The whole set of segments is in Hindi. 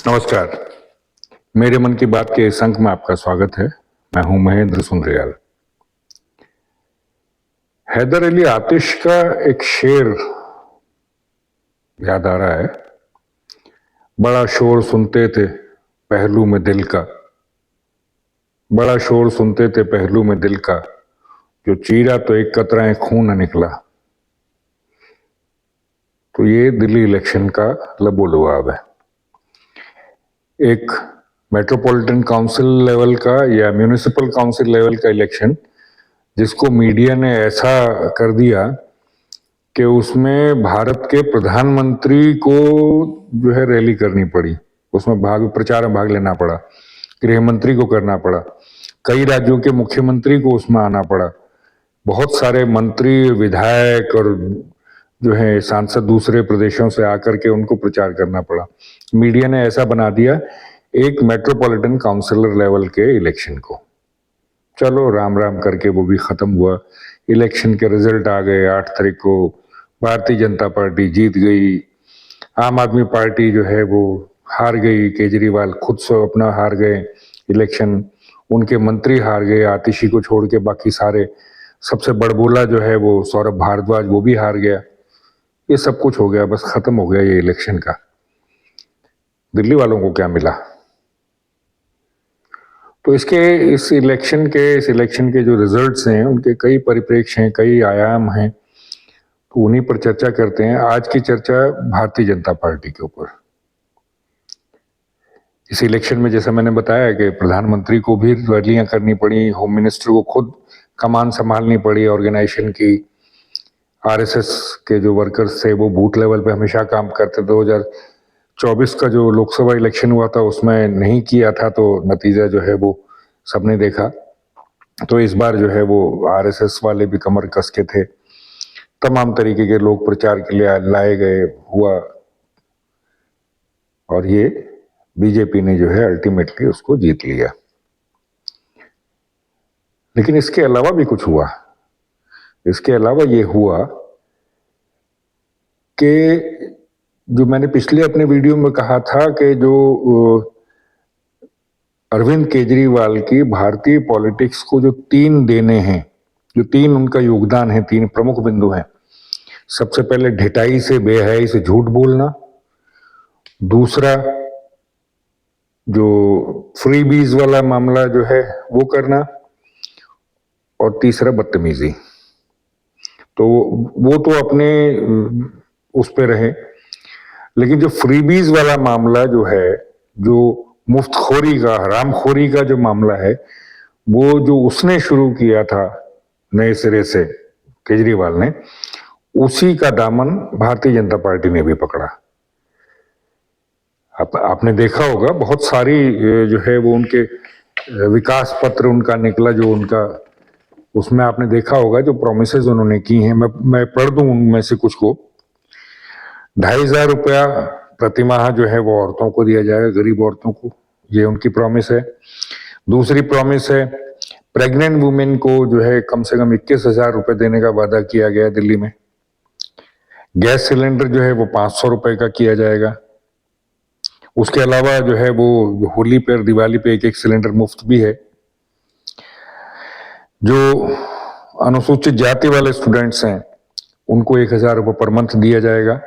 नमस्कार। मेरे मन की बात के इस अंक में आपका स्वागत है। मैं हूं महेंद्र सुंद्रियाल। हैदर अली आतिश का एक शेर याद आ रहा है। बड़ा शोर सुनते थे पहलू में दिल का, बड़ा शोर सुनते थे पहलू में दिल का, जो चीरा तो एक कतरा खून न निकला। तो ये दिल्ली इलेक्शन का लबोलुआब है। एक मेट्रोपॉलिटन काउंसिल लेवल का या म्यूनिसिपल काउंसिल लेवल का इलेक्शन जिसको मीडिया ने ऐसा कर दिया कि उसमें भारत के प्रधानमंत्री को जो है रैली करनी पड़ी, उसमें प्रचार में भाग लेना पड़ा, गृह मंत्री को करना पड़ा, कई राज्यों के मुख्यमंत्री को उसमें आना पड़ा, बहुत सारे मंत्री विधायक और जो है सांसद दूसरे प्रदेशों से आकर के उनको प्रचार करना पड़ा। मीडिया ने ऐसा बना दिया एक मेट्रोपॉलिटन काउंसिलर लेवल के इलेक्शन को। चलो राम राम करके वो भी खत्म हुआ। इलेक्शन के रिजल्ट आ गए। 8 तारीख को भारतीय जनता पार्टी जीत गई, आम आदमी पार्टी जो है वो हार गई, केजरीवाल खुद से अपना हार गए इलेक्शन, उनके मंत्री हार गए आतिशी को छोड़ के, बाकी सारे, सबसे बड़बोला जो है वो सौरभ भारद्वाज वो भी हार गया। ये सब कुछ हो गया, बस खत्म हो गया ये इलेक्शन का। दिल्ली वालों को क्या मिला? तो इस इलेक्शन के जो रिजल्ट्स हैं उनके कई परिप्रेक्ष्य हैं, कई आयाम हैं, तो उन्हीं पर चर्चा करते हैं। आज की चर्चा भारतीय जनता पार्टी के ऊपर। इस इलेक्शन में जैसा मैंने बताया कि प्रधानमंत्री को भी रैलियां करनी पड़ी, होम मिनिस्टर को खुद कमान संभालनी पड़ी ऑर्गेनाइजेशन की। आरएसएस के जो वर्कर्स थे वो बूथ लेवल पे हमेशा काम करते थे। 2024 का जो लोकसभा इलेक्शन हुआ था उसमें नहीं किया था, तो नतीजा जो है वो सबने देखा। तो इस बार जो है वो आरएसएस वाले भी कमर कस के थे, तमाम तरीके के लोग प्रचार के लिए लाए गए हुआ, और ये बीजेपी ने जो है अल्टीमेटली उसको जीत लिया। लेकिन इसके अलावा भी कुछ हुआ। इसके अलावा ये हुआ कि जो मैंने पिछले अपने वीडियो में कहा था कि जो अरविंद केजरीवाल की भारतीय पॉलिटिक्स को जो 3 देने हैं, जो 3 उनका योगदान है, 3 प्रमुख बिंदु हैं। सबसे पहले ढिठाई से बेहयाई से झूठ बोलना, दूसरा जो फ्रीबीज वाला मामला जो है वो करना, और तीसरा बदतमीजी। तो वो तो अपने उस पे रहे, लेकिन जो फ्रीबीज वाला मामला जो है, जो मुफ्तखोरी का, हरामखोरी का जो मामला है, वो जो उसने शुरू किया था नए सिरे से केजरीवाल ने, उसी का दामन भारतीय जनता पार्टी ने भी पकड़ा। आपने देखा होगा बहुत सारी जो है वो उनके विकास पत्र उनका निकला, जो उनका उसमें आपने देखा होगा जो प्रोमिसेस उन्होंने की हैं। मैं पढ़ दूं उनमें से कुछ को। 2,500 रुपया प्रतिमाह जो है वो औरतों को दिया जाएगा, गरीब औरतों को, ये उनकी प्रॉमिस है। दूसरी प्रॉमिस है प्रेग्नेंट वुमेन को जो है कम से कम 21,000 रुपये देने का वादा किया गया दिल्ली में। गैस सिलेंडर जो है वो 500 रुपये का किया जाएगा। उसके अलावा जो है वो होली पर, दिवाली पे एक सिलेंडर मुफ्त भी है। जो अनुसूचित जाति वाले स्टूडेंट्स हैं उनको 1,000 रुपये पर मंथ दिया जाएगा।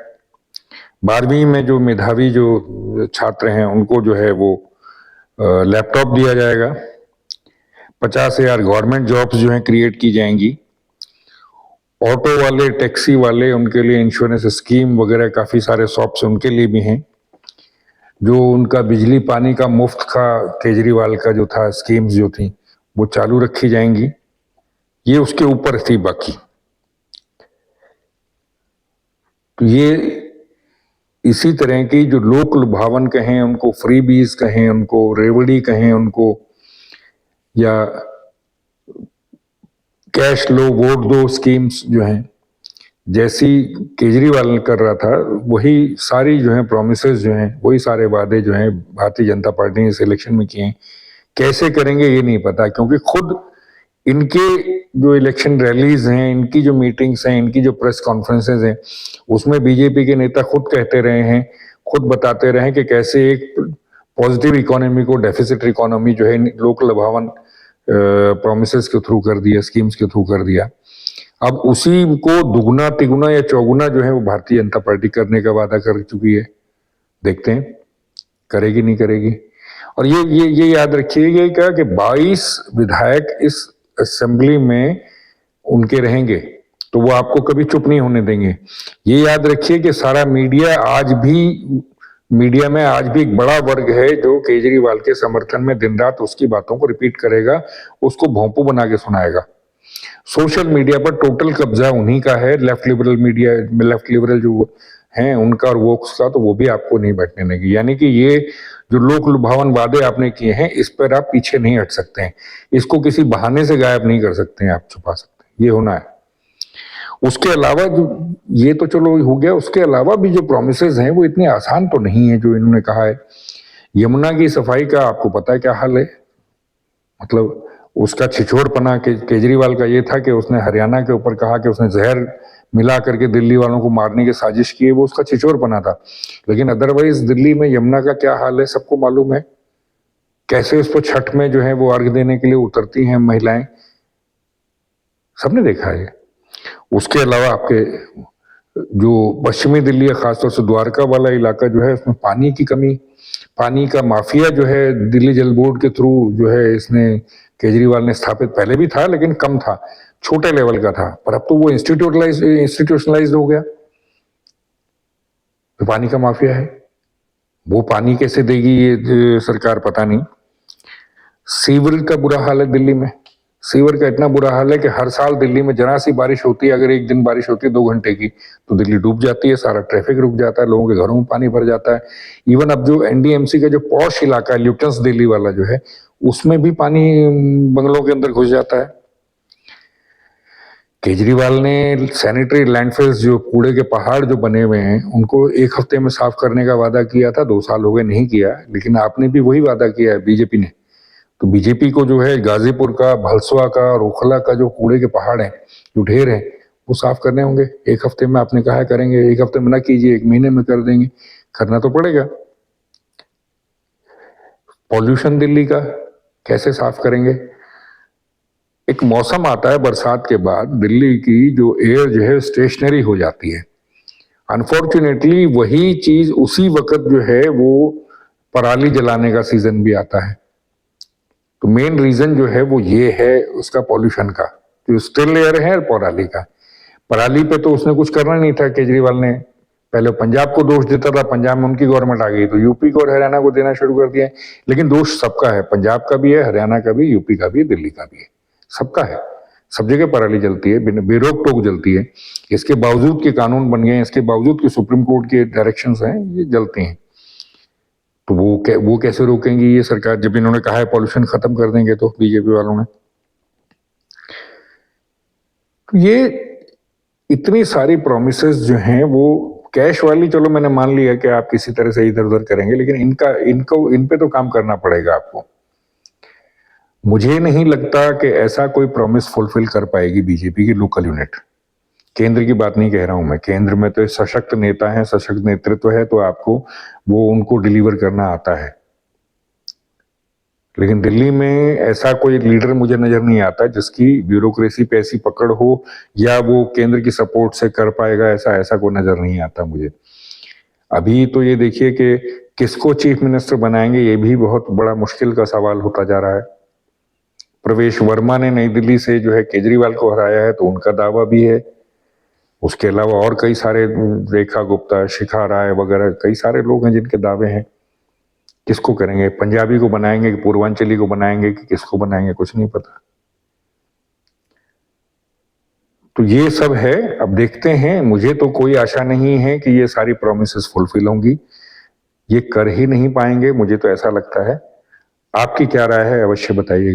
12वीं में जो मेधावी जो छात्र हैं उनको जो है वो लैपटॉप दिया जाएगा। 50,000 गवर्नमेंट जॉब्स जो हैं क्रिएट की जाएंगी। ऑटो वाले, टैक्सी वाले, उनके लिए इंश्योरेंस स्कीम वगैरह काफ़ी सारे शॉप्स उनके लिए भी हैं। जो उनका बिजली पानी का मुफ्त का केजरीवाल का जो था स्कीम्स जो थी वो चालू रखी जाएंगी। ये उसके ऊपर थी बाकी। तो ये इसी तरह की जो लोक लुभावन कहें उनको, फ्रीबीज कहें उनको, रेवड़ी कहें उनको, या कैश लो वोट दो स्कीम्स जो हैं, जैसी केजरीवाल कर रहा था वही सारी जो है प्रोमिसेस जो हैं, वही सारे वादे जो हैं भारतीय जनता पार्टी ने इस इलेक्शन में किए हैं। कैसे करेंगे ये नहीं पता, क्योंकि खुद इनके जो इलेक्शन रैलीज हैं, इनकी जो मीटिंग्स हैं, इनकी जो प्रेस कॉन्फ्रेंसेज हैं, उसमें बीजेपी के नेता खुद कहते रहे हैं, खुद बताते रहे कि कैसे एक पॉजिटिव इकोनॉमी को डेफिसिट इकोनॉमी जो है लोक लुभावन प्रोमिसेस के थ्रू कर दिया, स्कीम्स के थ्रू कर दिया। अब उसी को दुगुना तिगुना या चौगुना जो है वो भारतीय जनता पार्टी करने का वादा कर चुकी है। देखते हैं करेगी नहीं करेगी। और ये याद रखिएगा कि 22 विधायक इस असेंबली में उनके रहेंगे, तो वो आपको कभी चुप नहीं होने देंगे। ये याद रखिए कि सारा मीडिया में आज भी एक बड़ा वर्ग है जो केजरीवाल के समर्थन में दिन रात उसकी बातों को रिपीट करेगा, उसको भोंपू बना के सुनाएगा। सोशल मीडिया पर टोटल कब्जा उन्हीं का है, लेफ्ट लिबरल जो हैं उनका और वोक्स का, तो वो भी आपको नहीं बैठने देंगे। यानी कि ये जो लोक लुभावन वादे आपने किए हैं, इस पर आप पीछे नहीं हट सकते हैं। इसको किसी बहाने से गायब नहीं कर सकते हैं, आप छुपा सकते हैं, ये होना है। उसके अलावा जो ये तो चलो हो गया, उसके अलावा भी जो प्रोमिसेस हैं वो इतने आसान तो नहीं है जो इन्होंने कहा है। यमुना की सफाई का आपको पता है क्या हाल है, मतलब उसका छिछोड़पना केजरीवाल का ये था कि उसने हरियाणा के ऊपर कहा कि उसने जहर मिला करके दिल्ली वालों को मारने की साजिश की है, वो उसका छिछोड़पना था। लेकिन अदरवाइज दिल्ली में यमुना का क्या हाल है सबको मालूम है। कैसे उसको छठ में जो है वो अर्घ देने के लिए उतरती हैं महिलाएं, सबने देखा है। उसके अलावा आपके जो पश्चिमी दिल्ली है, खासतौर से द्वारका वाला इलाका जो है, उसमें पानी की कमी, पानी का माफिया जो है दिल्ली जल बोर्ड के थ्रू जो है इसने केजरीवाल ने स्थापित, पहले भी था लेकिन कम था, छोटे लेवल का था, पर अब तो वो इंस्टीट्यूशनलाइज हो गया। तो पानी का माफिया है, वो पानी कैसे देगी ये सरकार पता नहीं। सीवर का बुरा हाल है दिल्ली में, सीवर का इतना बुरा हाल है कि हर साल दिल्ली में जरा सी बारिश होती है, अगर एक दिन बारिश होती है 2 घंटे की, तो दिल्ली डूब जाती है, सारा ट्रैफिक रुक जाता है, लोगों के घरों में पानी भर जाता है। इवन अब जो एनडीएमसी का जो पॉश इलाका है, ल्यूटेंस दिल्ली वाला जो है, उसमें भी पानी बंगलों के अंदर घुस जाता है। केजरीवाल ने सैनिटरी लैंडफिल्स, जो कूड़े के पहाड़ जो बने हुए हैं, उनको 1 हफ्ते में साफ करने का वादा किया था, 2 साल हो गए नहीं किया। लेकिन आपने भी वही वादा किया है, बीजेपी ने। तो बीजेपी को जो है गाजीपुर का, भलसवा का और ओखला का जो कूड़े के पहाड़ हैं, जो ढेर हैं, वो साफ करने होंगे। 1 हफ्ते में आपने कहा है करेंगे, 1 हफ्ते में ना कीजिए, 1 महीने में कर देंगे, करना तो पड़ेगा। पॉल्यूशन दिल्ली का कैसे साफ करेंगे? एक मौसम आता है बरसात के बाद, दिल्ली की जो एयर जो है स्टेशनरी हो जाती है। अनफॉर्चुनेटली वही चीज उसी वक्त जो है वो पराली जलाने का सीजन भी आता है। तो मेन रीजन जो है वो ये है उसका पॉल्यूशन का, जो स्टिल एयर है पराली का। पराली पे तो उसने कुछ करना नहीं था केजरीवाल ने, पहले पंजाब को दोष देता था, पंजाब में उनकी गवर्नमेंट आ गई तो यूपी को और हरियाणा को देना शुरू कर दिया। लेकिन दोष सबका है, पंजाब का भी है, हरियाणा का भी, यूपी का भी, दिल्ली का भी है, सबका है। सब जगह पराली जलती है, बेरोक टोक जलती है। इसके बावजूद के कानून बन गए, इसके बावजूद के सुप्रीम कोर्ट के डायरेक्शंस हैं, ये जलती हैं। तो वो कैसे रोकेंगी ये सरकार, जब इन्होंने कहा है पॉल्यूशन खत्म कर देंगे, तो बीजेपी वालों ने। तो ये इतनी सारी प्रोमिसेस जो हैं वो कैश वाली, चलो मैंने मान लिया कि आप किसी तरह से इधर उधर करेंगे, लेकिन इन पे तो काम करना पड़ेगा आपको। मुझे नहीं लगता कि ऐसा कोई प्रॉमिस फुलफिल कर पाएगी बीजेपी की लोकल यूनिट। केंद्र की बात नहीं कह रहा हूं मैं, केंद्र में तो सशक्त नेता है, सशक्त नेतृत्व है, तो आपको वो उनको डिलीवर करना आता है। लेकिन दिल्ली में ऐसा कोई लीडर मुझे नजर नहीं आता जिसकी ब्यूरोक्रेसी पे ऐसी पकड़ हो, या वो केंद्र की सपोर्ट से कर पाएगा, ऐसा कोई नजर नहीं आता मुझे। अभी तो ये देखिए कि किसको चीफ मिनिस्टर बनाएंगे, ये भी बहुत बड़ा मुश्किल का सवाल होता जा रहा है। प्रवेश वर्मा ने नई दिल्ली से जो है केजरीवाल को हराया है, तो उनका दावा भी है। उसके अलावा और कई सारे, रेखा गुप्ता, शिखा राय वगैरह कई सारे लोग हैं जिनके दावे हैं। किसको करेंगे, पंजाबी को बनाएंगे कि पूर्वांचली को बनाएंगे कि किसको बनाएंगे, कुछ नहीं पता। तो ये सब है, अब देखते हैं। मुझे तो कोई आशा नहीं है कि ये सारी प्रॉमिसेस फुलफिल होंगी, ये कर ही नहीं पाएंगे, मुझे तो ऐसा लगता है। आपकी क्या राय है, अवश्य बताइए।